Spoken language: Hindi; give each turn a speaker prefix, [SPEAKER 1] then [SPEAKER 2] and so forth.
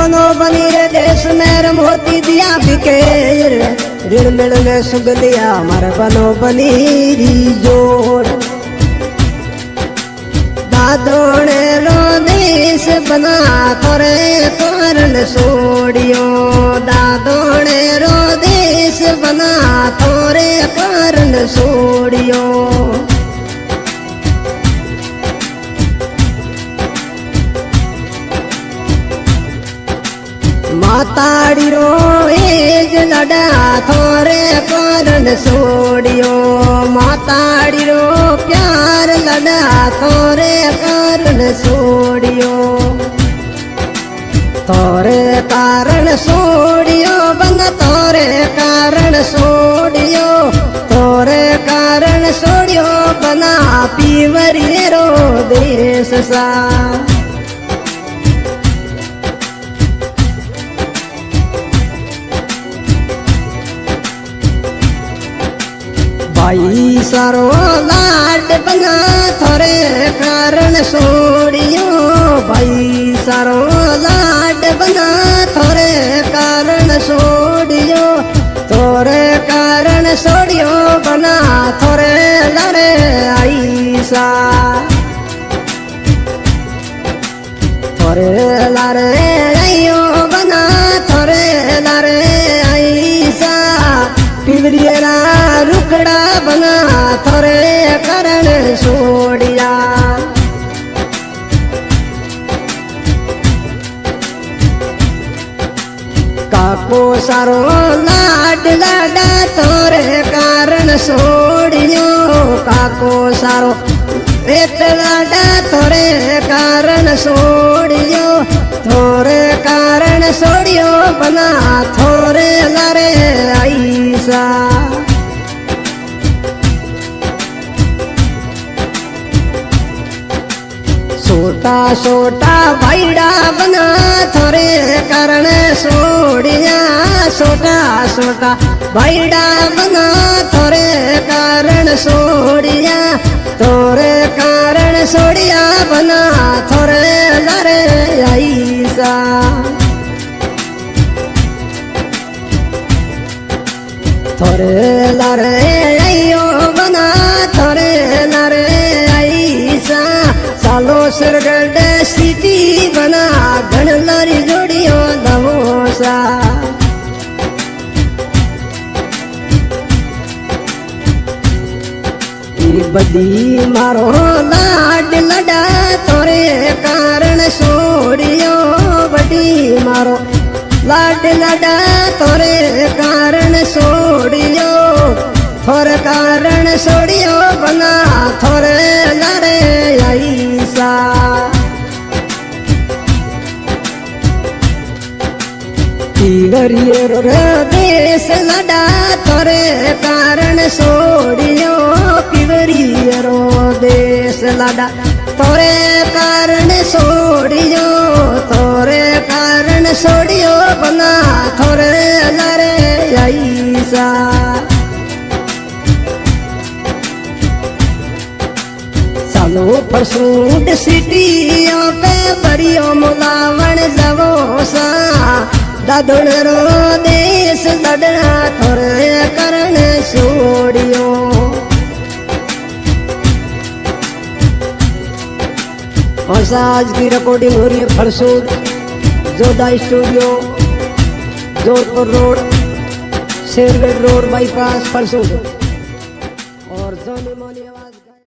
[SPEAKER 1] बनो बनी रे देश में मोती दिया बिके ऋण मिल में सुग लिया मर बनो बनी री जोड़ दादोने रो देश बना थोरे कारण सोड़ियो दादोने रो देश बना थोरे कारण सोड़ियो माताड़ी रो एज लड़ा थोरे कारण सोड़ियो माताड़ी रो प्यार लड़ा थोरे कारण सोड़ियो थोरे कारण सोड़ियो बंद थोरे कारण सोड़ियो थोरे कारण सोड़ियो बना पीवरी रो देश सा भाई सारो लाड बना थोरे कारण सोड़ियो भाई सारो लाड बना थोरे कारण सोड़ियो थोरे कारण सोड़ियो बना थोरे लड़े आईसा थोरे लड़े आइयो बना थोरे लड़े आईसा पिवरिया रुकड़ा बना थोरे कारण सोड़िया काको सारो लाड लाडा थोरे कारण सोड़ियो काको सारो पेट लाडा थोरे कारण सोड़ियो थोरे कारण सोड़ियो बना थोरे लरे आईसा छोटा छोटा भाईड़ा बना थोरे कारण सोड़िया छोटा छोटा भाईड़ा बना थोरे कारण सोड़िया थोरे कारण सोड़िया बना थोरे लरे आईसा थोरे लरे आइयो बना थोरे लरे आईसा सालो सरगढ़ सिटी बना घण लारी जोड़ियो दवोसा बदी मारो लाड लड़ा थोरे कारण सोड़ियो बड़ी मारो लाड लड़ा थोरे कारण सोड़ियो थोरे कारण सोड़ियो बना थोरे लरे आईसा पिवरिये रो देश लड़ा थोरे कारण सोड़ियो पिवरिये रो देश लड़ा थोरे कारण सोड़ियो थोरे कारण सोड़ियो बना थोरे लरे आईसा सालो परसूट सिटियों पे बड़ियो मुलावण जवोसा दादुण रो देश लड़ना थोरे कारण सोड़ियो और आज की रिकॉर्डिंग हो रही है फरसूट Jodha studio Jodhpur road Shergarh road bypass फरसूट और जोनी मोनी आवाज